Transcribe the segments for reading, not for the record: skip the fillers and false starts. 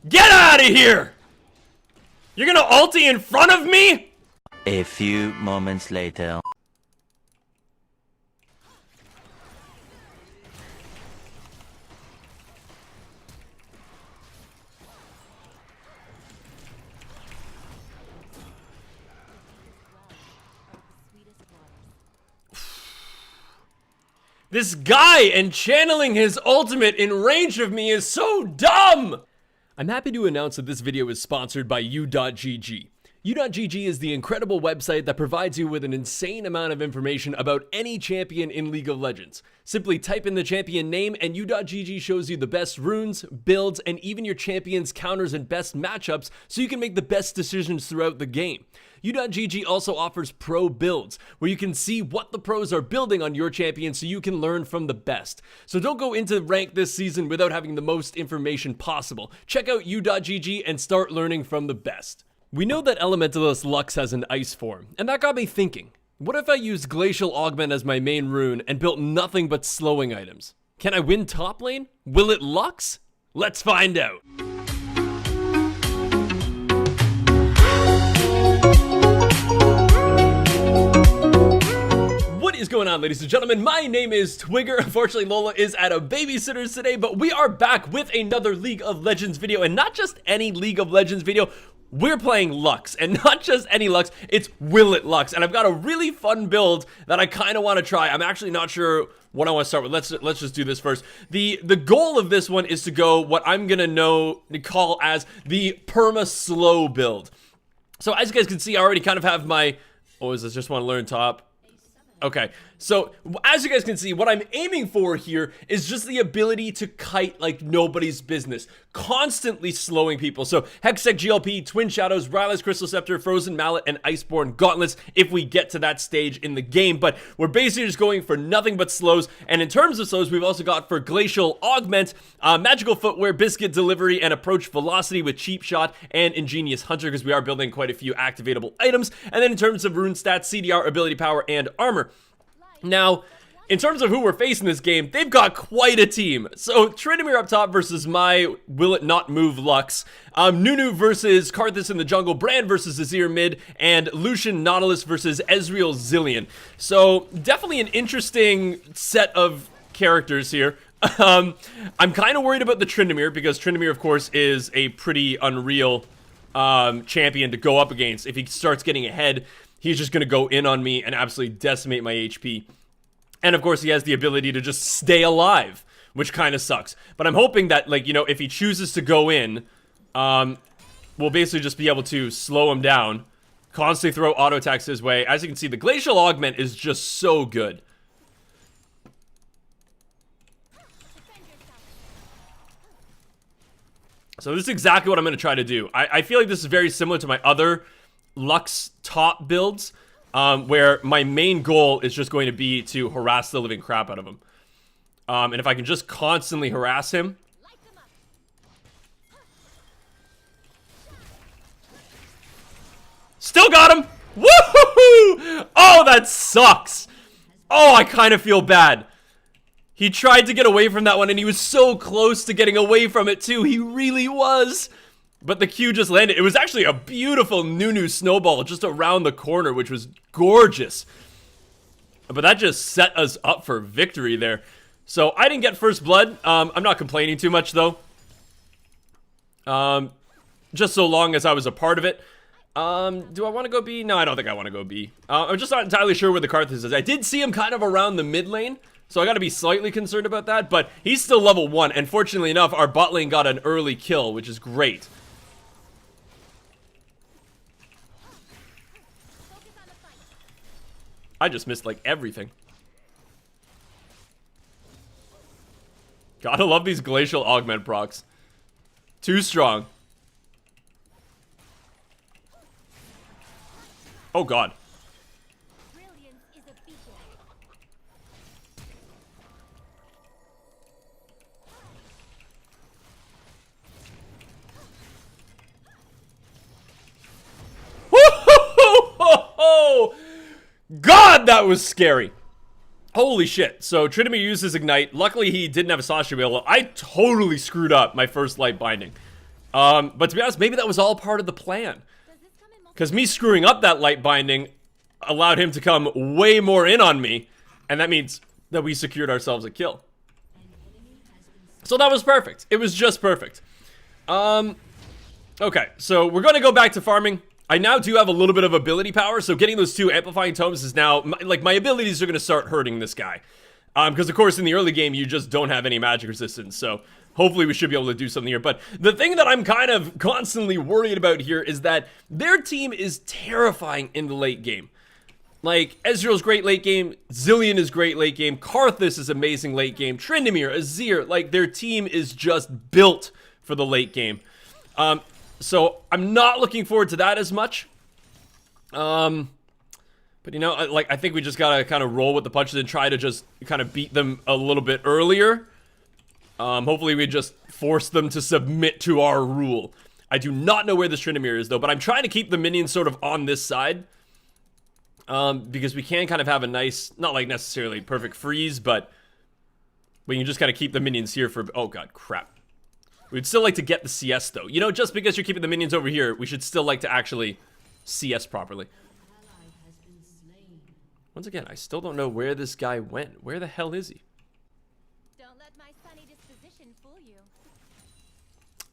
Get out of here! You're gonna ulti in front of me? A few moments later. This guy and channeling his ultimate in range of me is so dumb! I'm happy to announce that this video is sponsored by U.GG. U.GG is the incredible website that provides you with an insane amount of information about any champion in League of Legends. Simply type in the champion name and U.GG shows you the best runes, builds, and even your champion's counters and best matchups so you can make the best decisions throughout the game. U.GG also offers pro builds, where you can see what the pros are building on your champion so you can learn from the best. So don't go into rank this season without having the most information possible. Check out U.GG and start learning from the best. We know that Elementalist LUX has an ice form, and that got me thinking. What if I used Glacial Augment as my main rune and built nothing but slowing items? Can I win top lane? Will it LUX? Let's find out. What is going on, ladies and gentlemen? My name is Twigger. Unfortunately, Lola is at a babysitter's today, but we are back with another League of Legends video, and not just any League of Legends video. We're playing LUX, and not just any LUX, it's Will It LUX, and I've got a really fun build that I kind of want to try. I'm actually not sure what I want to start with. Let's just do this first. The goal of this one is to go what I'm gonna call as the perma slow build. So as you guys can see, I already kind of have my, oh, is this just want to learn top? Okay, so as you guys can see, what I'm aiming for here is just the ability to kite like nobody's business, constantly slowing people. So Hextech GLP, Twin Shadows, Rylai's Crystal Scepter, Frozen Mallet, and Iceborne Gauntlets if we get to that stage in the game. But we're basically just going for nothing but slows. And in terms of slows, we've also got for Glacial Augment, Magical Footwear, Biscuit Delivery, and Approach Velocity with Cheap Shot and Ingenious Hunter, because we are building quite a few activatable items. And then in terms of rune stats, CDR, Ability Power, and Armor. Now, in terms of who we're facing this game, they've got quite a team. So, Tryndamere up top versus my Will It Not Move Lux. Nunu versus Karthus in the jungle. Brand versus Azir mid. And Lucian Nautilus versus Ezreal Zillion. So, definitely an interesting set of characters here. I'm kind of worried about the Tryndamere because Tryndamere, of course, is a pretty unreal champion to go up against. If he starts getting ahead, he's just going to go in on me and absolutely decimate my HP. And of course, he has the ability to just stay alive, which kind of sucks. But I'm hoping that, like, you know, if he chooses to go in, we'll basically just be able to slow him down, constantly throw auto attacks his way. As you can see, the Glacial Augment is just so good. So this is exactly what I'm going to try to do. I feel like this is very similar to my other LUX top builds, where my main goal is just going to be to harass the living crap out of him. And if I can just constantly harass him. Still got him! Woohoo! Oh, that sucks! Oh, I kind of feel bad. He tried to get away from that one, and he was so close to getting away from it, too. He really was. But the Q just landed. It was actually a beautiful Nunu snowball just around the corner, which was gorgeous. But that just set us up for victory there. So I didn't get first blood. I'm not complaining too much, though. Just so long as I was a part of it. Do I want to go B? No, I don't think I want to go B. I'm just not entirely sure where the Karthus is. I did see him kind of around the mid lane, so I got to be slightly concerned about that. But he's still level 1, and fortunately enough, our bot lane got an early kill, which is great. I just missed, like, everything. Gotta love these Glacial Augment procs. Too strong. Oh, God. that was scary. Holy shit. So Trinity uses Ignite. Luckily, he didn't have a Sasha available. I totally screwed up my first light binding. But to be honest, maybe that was all part of the plan. Because me screwing up that light binding allowed him to come way more in on me. And that means that we secured ourselves a kill. So that was perfect. It was just perfect. Okay, so we're going to go back to farming. I now do have a little bit of ability power, so getting those 2 amplifying tomes is now, like, my abilities are going to start hurting this guy. Because, of course, in the early game, you just don't have any magic resistance, so hopefully we should be able to do something here. But the thing that I'm kind of constantly worried about here is that their team is terrifying in the late game. Like, Ezreal's great late game, Zillion is great late game, Karthus is amazing late game, Tryndamere, Azir, like, their team is just built for the late game. So I'm not looking forward to that as much. But you know, like, I think we just gotta kind of roll with the punches and try to just kind of beat them a little bit earlier. Hopefully we just force them to submit to our rule. I do not know where this Tryndamere is though, but I'm trying to keep the minions sort of on this side. Because we can kind of have a nice, not like necessarily perfect freeze, but we can just kind of keep the minions here for, oh god, crap. We'd still like to get the CS though. You know, just because you're keeping the minions over here, we should still like to actually CS properly. Once again, I still don't know where this guy went. Where the hell is he? Don't let my sunny disposition fool you.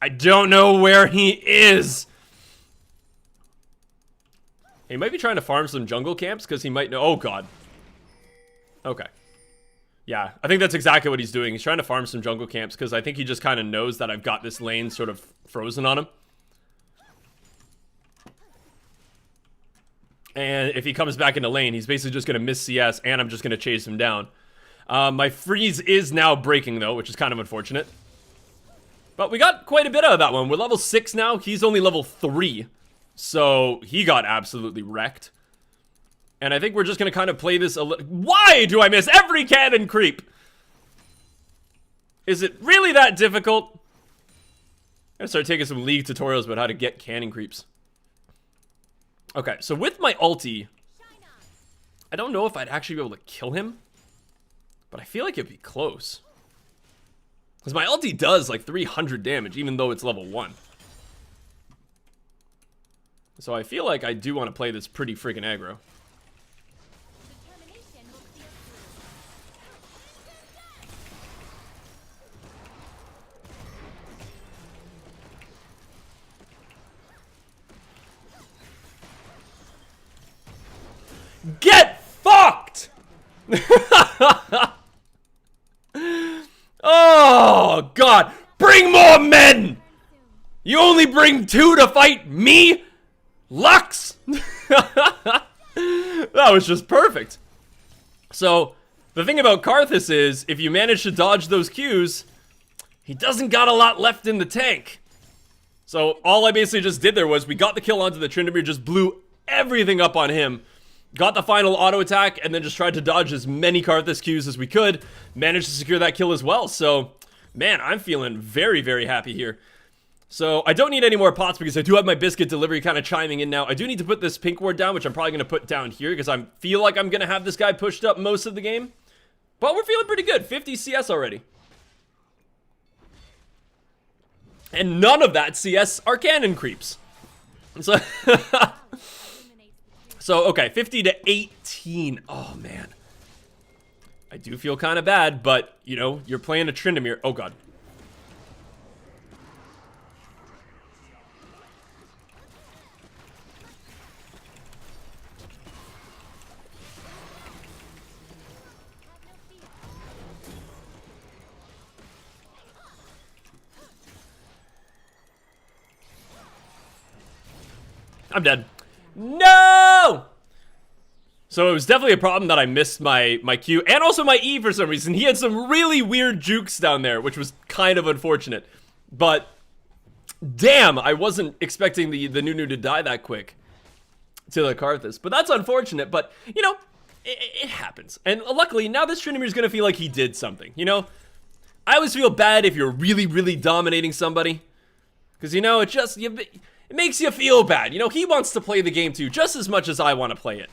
I don't know where he is. He might be trying to farm some jungle camps because he might know. Oh god. Okay. Yeah, I think that's exactly what he's doing. He's trying to farm some jungle camps because I think he just kind of knows that I've got this lane sort of frozen on him. And if he comes back into lane, he's basically just going to miss CS and I'm just going to chase him down. My freeze is now breaking though, which is kind of unfortunate. But we got quite a bit out of that one. We're level 6 now. He's only level 3. So he got absolutely wrecked. And I think we're just going to kind of play this a little... Why do I miss every cannon creep? Is it really that difficult? I'm going to start taking some League tutorials about how to get cannon creeps. Okay, so with my ulti, I don't know if I'd actually be able to kill him. But I feel like it'd be close. Because my ulti does like 300 damage, even though it's level 1. So I feel like I do want to play this pretty freaking aggro. Get fucked! Oh, God. Bring more men! You only bring 2 to fight me? LUX! That was just perfect. So, the thing about Karthus is, if you manage to dodge those Qs, he doesn't got a lot left in the tank. So, all I basically just did there was, we got the kill onto the Tryndamere, just blew everything up on him. Got the final auto attack and then just tried to dodge as many Karthus Qs as we could. Managed to secure that kill as well. So, man, I'm feeling very, very happy here. So, I don't need any more pots because I do have my biscuit delivery kind of chiming in now. I do need to put this pink ward down, which I'm probably going to put down here because I feel like I'm going to have this guy pushed up most of the game. But we're feeling pretty good. 50 CS already. And none of that CS are cannon creeps. So... So, okay, 50 to 18. Oh, man. I do feel kind of bad, but, you know, you're playing a Tryndamere. Oh, God. I'm dead. No! So it was definitely a problem that I missed my Q and also my E for some reason. He had some really weird jukes down there, which was kind of unfortunate. But damn, I wasn't expecting the Nunu to die that quick to the Karthus. But that's unfortunate, but you know, it happens. And luckily now this Tryndamere is gonna feel like he did something, you know? I always feel bad if you're really, really dominating somebody. Because you know, it makes you feel bad. You know, he wants to play the game too, just as much as I want to play it.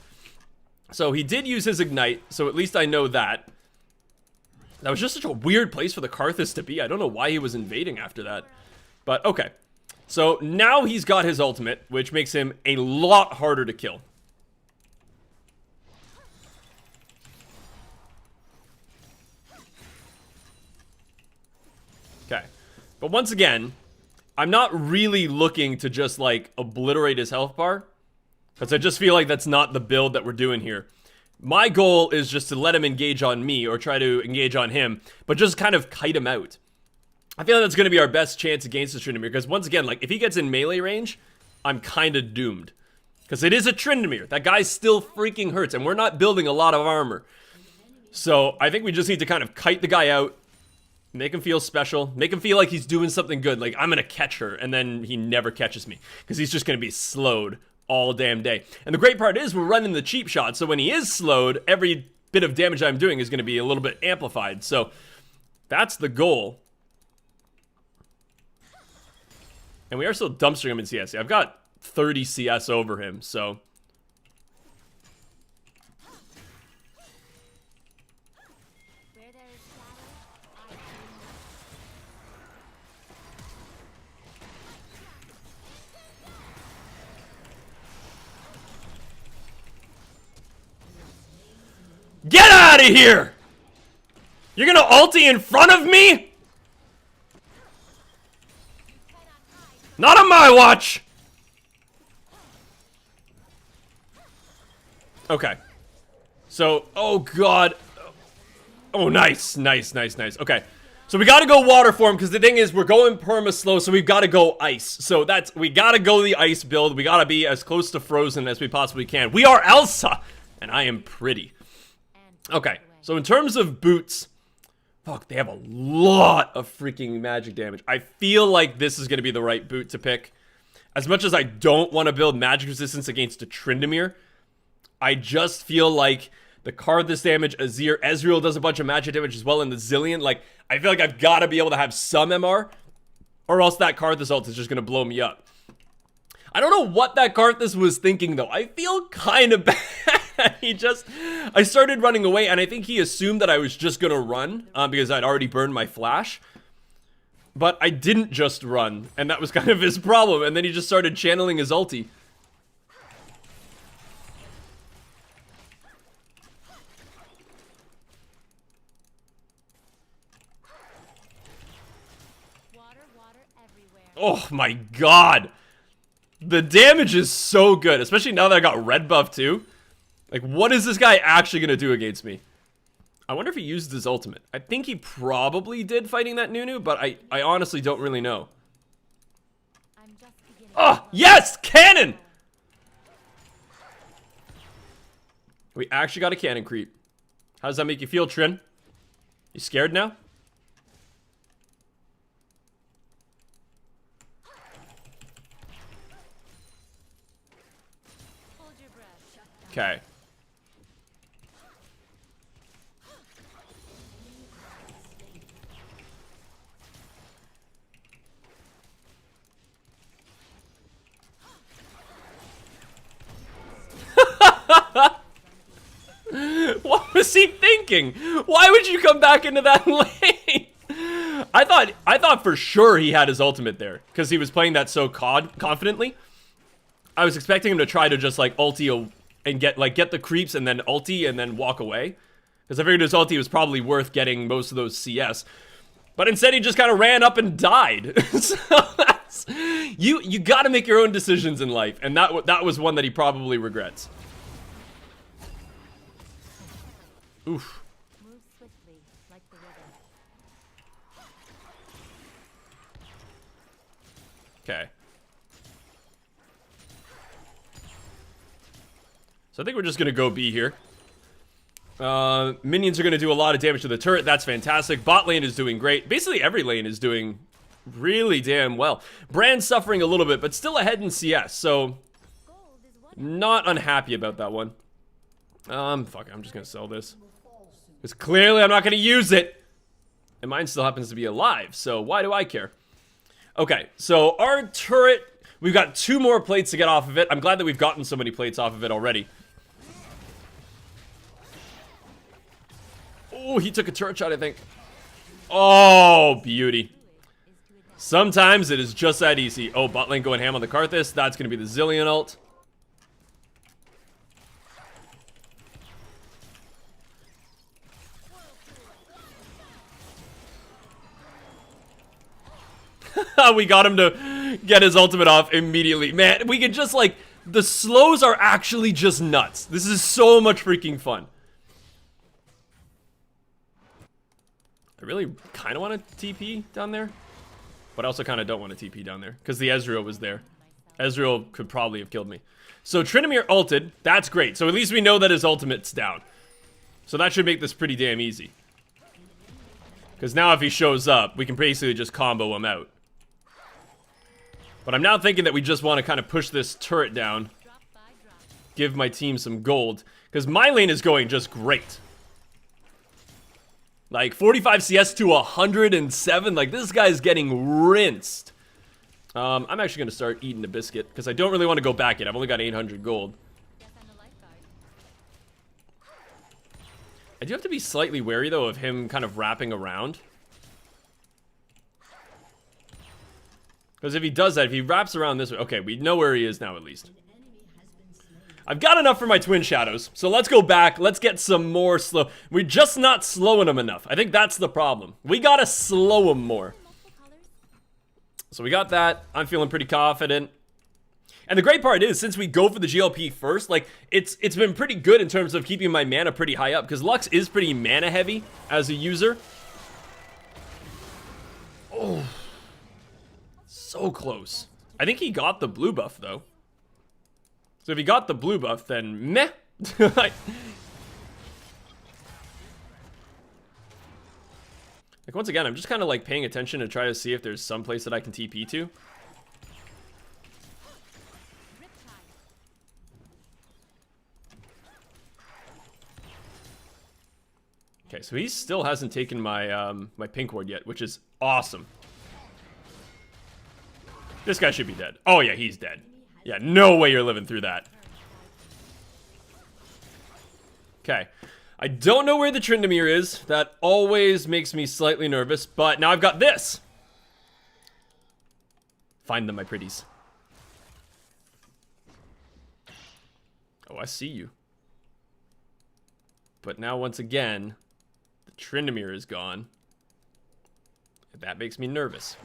So he did use his Ignite, so at least I know that. That was just such a weird place for the Karthus to be. I don't know why he was invading after that. But okay. So now he's got his ultimate, which makes him a lot harder to kill. Okay. But once again, I'm not really looking to just like obliterate his health bar, because I just feel like that's not the build that we're doing here. My goal is just to let him engage on me or try to engage on him, but just kind of kite him out. I feel like that's going to be our best chance against the Tryndamere, because once again, like if he gets in melee range, I'm kind of doomed. Because it is a Tryndamere. That guy still freaking hurts, and we're not building a lot of armor. So I think we just need to kind of kite the guy out, make him feel special, make him feel like he's doing something good, like I'm going to catch her, and then he never catches me, because he's just going to be slowed all damn day. And the great part is we're running the cheap shot, so when he is slowed, every bit of damage I'm doing is going to be a little bit amplified. So that's the goal. And we are still dumpstering him in CS. I've got 30 CS over him, so... Where there is shadow, I Get out of here! You're gonna ulti in front of me? Not on my watch! Okay. So, oh god. Oh, nice, nice, nice, nice. Okay. So we gotta go water form, because the thing is, we're going perma slow, so we've gotta go ice. So that's, we gotta go the ice build. We gotta be as close to frozen as we possibly can. We are Elsa! And I am pretty. Okay, so in terms of boots, fuck, they have a lot of freaking magic damage. I feel like this is gonna be the right boot to pick. As much as I don't want to build magic resistance against a Tryndamere, I just feel like the Karthus damage, Ezreal does a bunch of magic damage as well, and the Zillion, like, I feel like I've got to be able to have some MR, or else that Karthus ult is just going to blow me up. I don't know what that Karthus was thinking, though. I feel kind of bad. I started running away, and I think he assumed that I was just going to run, because I'd already burned my flash. But I didn't just run, and that was kind of his problem, and then he just started channeling his ulti. water everywhere. Oh my god! The damage is so good, especially now that I got red buff too. Like, what is this guy actually gonna do against me? I wonder if he used his ultimate. I think he probably did fighting that Nunu, but I honestly don't really know. I'm just beginning. Oh, yes! Cannon! We actually got a cannon creep. How does that make you feel, Trin? You scared now? Hold your breath. Okay. What was he thinking? Why would you come back into that lane? I thought for sure he had his ultimate there, because he was playing that so confidently. I was expecting him to try to just like ulti and get the creeps and then ulti and then walk away, because I figured his ulti was probably worth getting most of those CS. But instead he just kind of ran up and died. So that's, you got to make your own decisions in life, and that was one that he probably regrets. Oof. Move swiftly, like the river. Okay. So I think we're just gonna go B here. Minions are gonna do a lot of damage to the turret. That's fantastic. Bot lane is doing great. Basically every lane is doing really damn well. Brand's suffering a little bit, but still ahead in CS, so Gold is what not unhappy about that one. Fuck, I'm just gonna sell this. Because clearly I'm not gonna use it. And mine still happens to be alive, so why do I care? Okay, so our turret, we've got 2 more plates to get off of it. I'm glad that we've gotten so many plates off of it already. Oh, he took a turret shot, I think. Oh, beauty. Sometimes it is just that easy. Oh, bot lane going ham on the Karthus. That's going to be the Zillion ult. We got him to get his ultimate off immediately. Man, we could just like, the slows are actually just nuts. This is so much freaking fun. I really kind of want to TP down there, but I also kind of don't want to TP down there because the Ezreal was there. Ezreal could probably have killed me. So Tryndamere ulted. That's great. So at least we know that his ultimate's down. So that should make this pretty damn easy. Because now if he shows up, we can basically just combo him out. But I'm now thinking that we just want to kind of push this turret down. Give my team some gold. Because my lane is going just great. Like 45 CS to 107. Like this guy's getting rinsed. I'm actually going to start eating a biscuit. Because I don't really want to go back yet. I've only got 800 gold. I do have to be slightly wary though of him kind of wrapping around. Because if he does that, if he wraps around this way... Okay, we know where he is now at least. I've got enough for my twin shadows. So let's go back. Let's get some more slow. We're just not slowing him enough. I think that's the problem. We gotta slow him more. So we got that. I'm feeling pretty confident. And the great part is, since we go for the GLP first, like, it's been pretty good in terms of keeping my mana pretty high up. Because Lux is pretty mana heavy as a user. Oh... So close. I think he got the blue buff, though. So if he got the blue buff, then meh. Like, once again, I'm just kind of like paying attention to try to see if there's some place that I can TP to. Okay, so he still hasn't taken my my pink ward yet, which is awesome. This guy should be dead. Oh yeah, he's dead. Yeah, no way you're living through that. Okay. I don't know where the Tryndamere is. That always makes me slightly nervous, but now I've got this. Find them, my pretties. Oh, I see you. But now, once again, the Tryndamere is gone. That makes me nervous.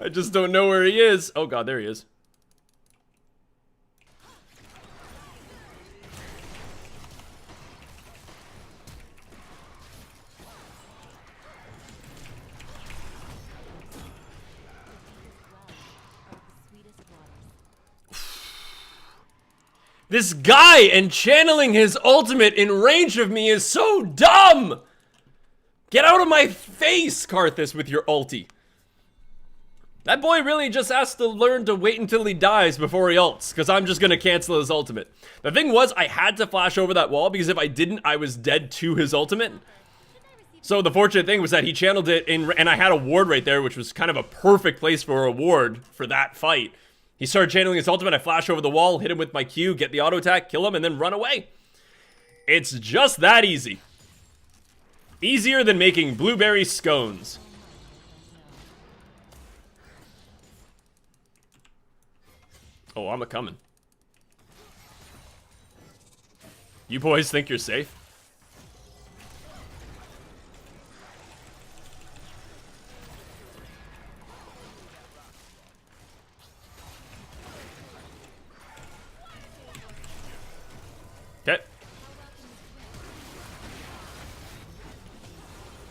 I just don't know where he is. Oh god, there he is. This guy and channeling his ultimate in range of me is so dumb! Get out of my face, Karthus, with your ulti. That boy really just has to learn to wait until he dies before he ults, because I'm just going to cancel his ultimate. The thing was, I had to flash over that wall, because if I didn't, I was dead to his ultimate. So the fortunate thing was that he channeled it in, and I had a ward right there, which was kind of a perfect place for a ward for that fight. He started channeling his ultimate, I flash over the wall, hit him with my Q, get the auto attack, kill him, and then run away. It's just that easy. Easier than making blueberry scones. Oh, I'm a-coming. You boys think you're safe? Okay.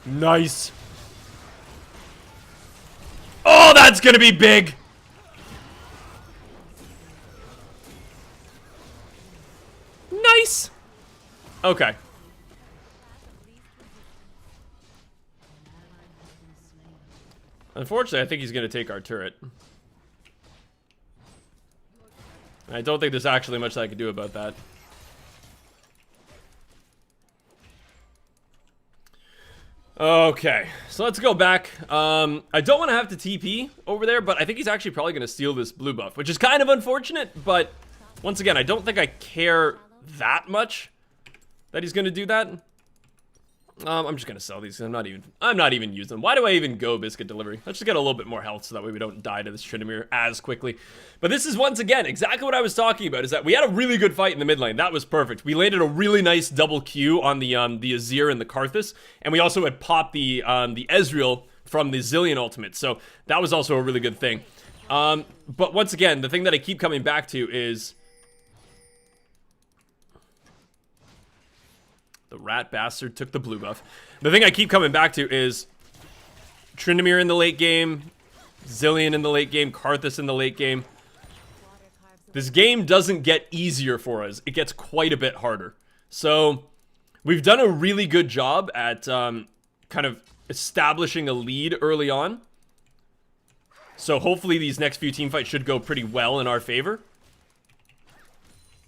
Nice. Oh, that's gonna be big! Nice! Okay. Unfortunately, I think he's gonna take our turret. I don't think there's actually much that I can do about that. Okay, so let's go back. I don't want to have to TP over there, but I think he's actually probably going to steal this blue buff, which is kind of unfortunate, but once again, I don't think I care that much that he's going to do that. I'm just gonna sell these. I'm not even using them. Why do I even go biscuit delivery? Let's just get a little bit more health so that way we don't die to this Tryndamere as quickly. But this is once again exactly what I was talking about, is that we had a really good fight in the mid lane. That was perfect. We landed a really nice double Q on the Azir and the Karthus, and we also had popped the Ezreal from the Zillion ultimate. So that was also a really good thing. But once again, the thing that I keep coming back to is the rat bastard took the blue buff. The thing I keep coming back to is Tryndamere in the late game, Zillion in the late game, Karthus in the late game. This game doesn't get easier for us. It gets quite a bit harder. So we've done a really good job at kind of establishing a lead early on. So hopefully these next few team fights should go pretty well in our favor.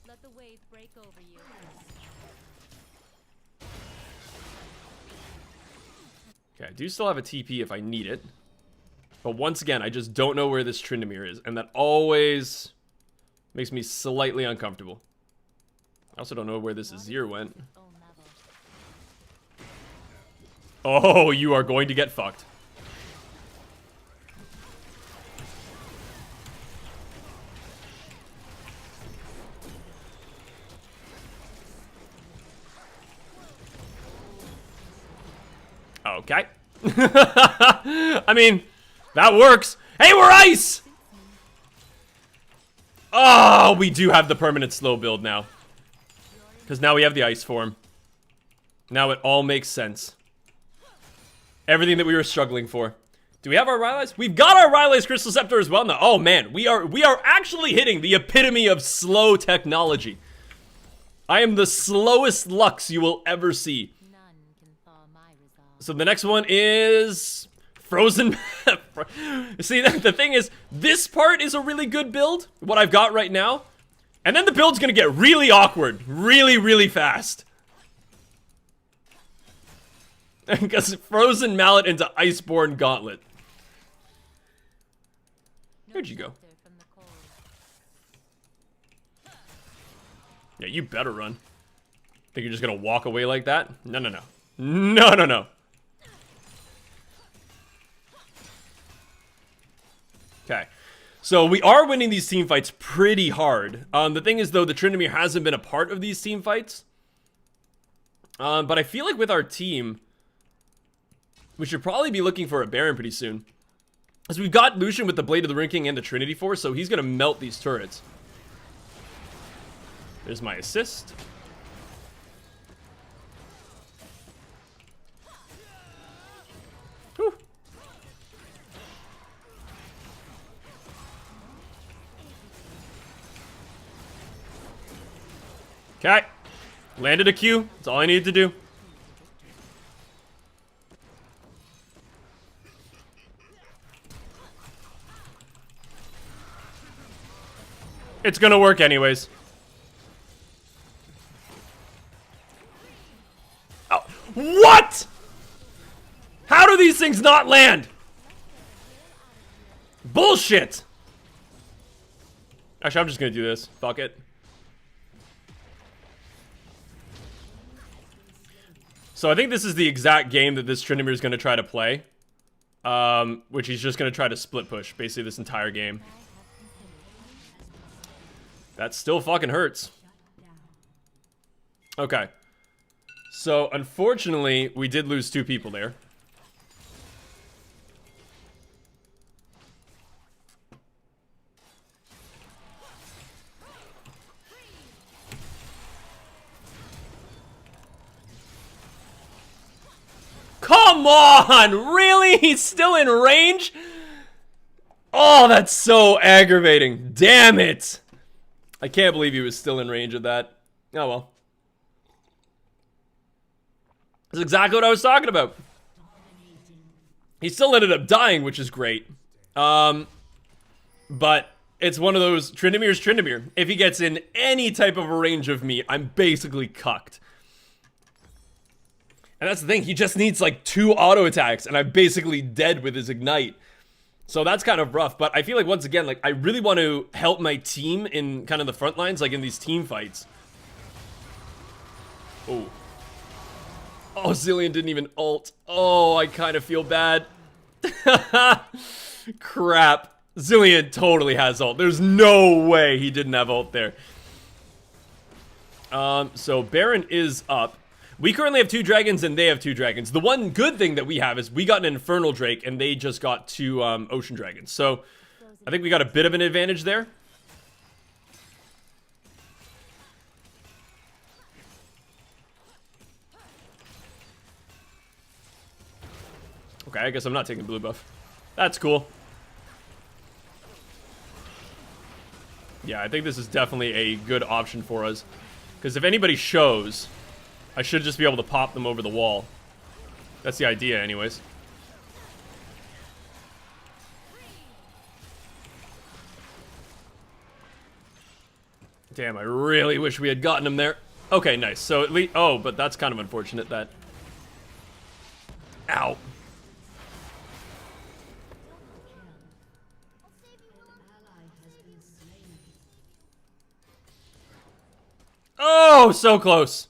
Let the wave break over you. Okay, I do still have a TP if I need it. But once again, I just don't know where this Tryndamere is. And that always makes me slightly uncomfortable. I also don't know where this Azir went. Oh, you are going to get fucked. Okay. I mean, that works. Hey, we're ice! Oh, we do have the permanent slow build now. Because now we have the ice form. Now it all makes sense. Everything that we were struggling for. Do we have our Rylai's? We've got our Rylai's Crystal Scepter as well now. Oh man, we are actually hitting the epitome of slow technology. I am the slowest Lux you will ever see. So the next one is Frozen. See, the thing is, this part is a really good build, what I've got right now. And then the build's gonna get really awkward, really fast. Because Frozen Mallet into Iceborne Gauntlet. Where'd you go? Yeah, you better run. Think you're just gonna walk away like that? No. Okay, so we are winning these team fights pretty hard. The thing is, though, the Tryndamere hasn't been a part of these team fights. But I feel like with our team, we should probably be looking for a Baron pretty soon. As we've got Lucian with the Blade of the Ruined King and the Trinity Force, so he's going to melt these turrets. There's my assist. Whew. Okay. Landed a Q. That's all I needed to do. It's gonna work anyways. Oh, what? How do these things not land? Bullshit. Actually, I'm just gonna do this. Fuck it. So I think this is the exact game that this Tryndamere is gonna try to play. Which he's just gonna try to split push basically this entire game. That still fucking hurts. Okay. So, unfortunately, we did lose 2 people there. Come on! Really? He's still in range? Oh, that's so aggravating. Damn it! I can't believe he was still in range of that. Oh well. That's exactly what I was talking about. He still ended up dying, which is great. But it's one of those, Tryndamere's Tryndamere. If he gets in any type of a range of me, I'm basically cucked. And that's the thing, he just needs like 2 auto attacks, and I'm basically dead with his Ignite. So that's kind of rough, but I feel like, once again, like, I really want to help my team in kind of the front lines, like in these team fights. Oh. Oh, Zillion didn't even ult. Oh, I kind of feel bad. Crap. Zillion totally has ult. There's no way he didn't have ult there. So Baron is up. We currently have 2 dragons and they have 2 dragons. The one good thing that we have is we got an Infernal Drake and they just got 2 Ocean Dragons. So I think we got a bit of an advantage there. Okay, I guess I'm not taking blue buff. That's cool. Yeah, I think this is definitely a good option for us. Because if anybody shows, I should just be able to pop them over the wall. That's the idea anyways. Damn, I really wish we had gotten him there. Okay, nice. So at least... Oh, but that's kind of unfortunate that... Ow. Oh, so close.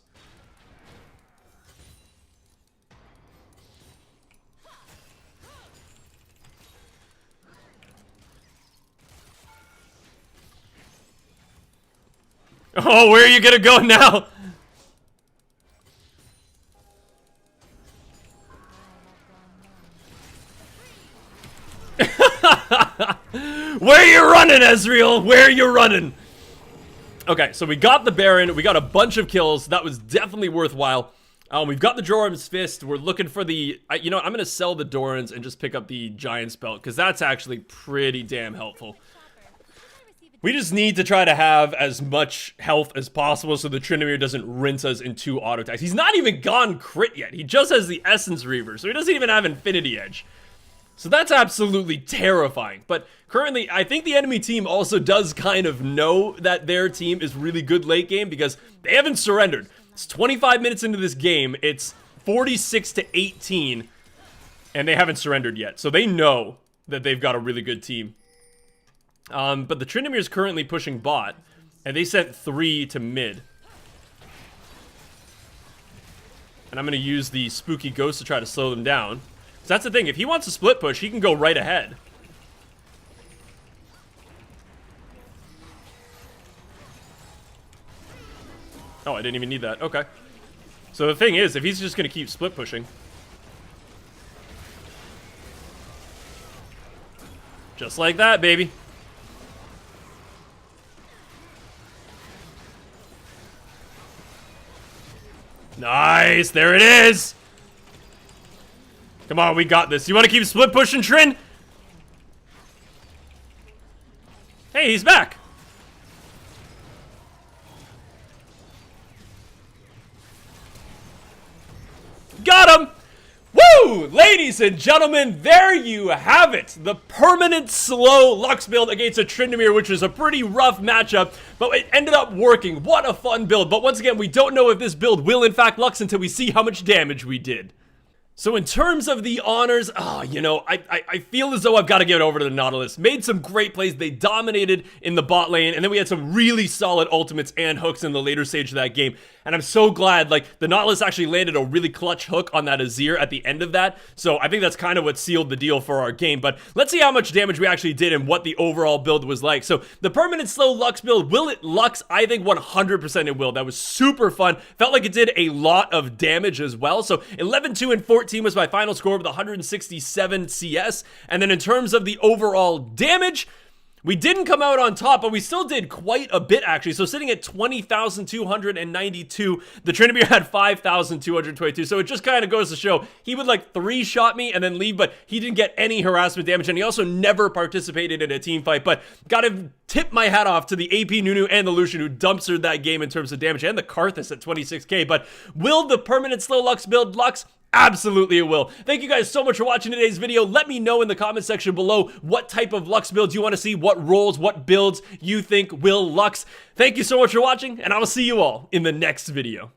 Oh, where are you gonna go now? Where are you running, Ezreal? Where are you running? Okay, so we got the Baron. We got a bunch of kills. That was definitely worthwhile. We've got the Joram's Fist. We're looking for the... you know, I'm going to sell the Doran's and just pick up the Giant's Belt, because that's actually pretty damn helpful. We just need to try to have as much health as possible so the Tryndamere doesn't rinse us in 2 auto attacks. He's not even gone crit yet. He just has the Essence Reaver, so he doesn't even have Infinity Edge. So that's absolutely terrifying. But currently, I think the enemy team also does kind of know that their team is really good late game because they haven't surrendered. It's 25 minutes into this game. It's 46-18, and they haven't surrendered yet. So they know that they've got a really good team. But the Tryndamere is currently pushing bot, and they sent 3 to mid. And I'm going to use the Spooky Ghost to try to slow them down. So that's the thing, if he wants to split push, he can go right ahead. Oh, I didn't even need that. Okay. So the thing is, if he's just going to keep split pushing. Just like that, baby. Nice, there it is. Come on, we got this. You want to keep split pushing, Trin? Hey, he's back. Got him! Woo! Ladies and gentlemen, there you have it. The permanent slow Lux build against a Tryndamere, which was a pretty rough matchup, but it ended up working. What a fun build. But once again, we don't know if this build will in fact Lux until we see how much damage we did. So in terms of the honors, you know, I feel as though I've got to give it over to the Nautilus. Made some great plays. They dominated in the bot lane, and then we had some really solid ultimates and hooks in the later stage of that game. And I'm so glad, like, the Nautilus actually landed a really clutch hook on that Azir at the end of that. So I think that's kind of what sealed the deal for our game. But let's see how much damage we actually did and what the overall build was like. So the permanent slow Lux build, will it Lux? I think 100% it will. That was super fun. Felt like it did a lot of damage as well. So 11-2 and 14 was my final score with 167 CS. And then in terms of the overall damage, we didn't come out on top, but we still did quite a bit, actually. So sitting at 20,292, the Tryndamere had 5,222. So it just kind of goes to show he would like 3-shot me and then leave, but he didn't get any harassment damage, and he also never participated in a team fight. But gotta tip my hat off to the AP Nunu and the Lucian who dumpstered that game in terms of damage, and the Karthus at 26k. But will the permanent slow Lux build Lux? Absolutely it will. Thank you guys so much for watching today's video. Let me know in the comment section below what type of Lux builds you want to see, what roles, what builds you think will Lux. Thank you so much for watching, and I will see you all in the next video.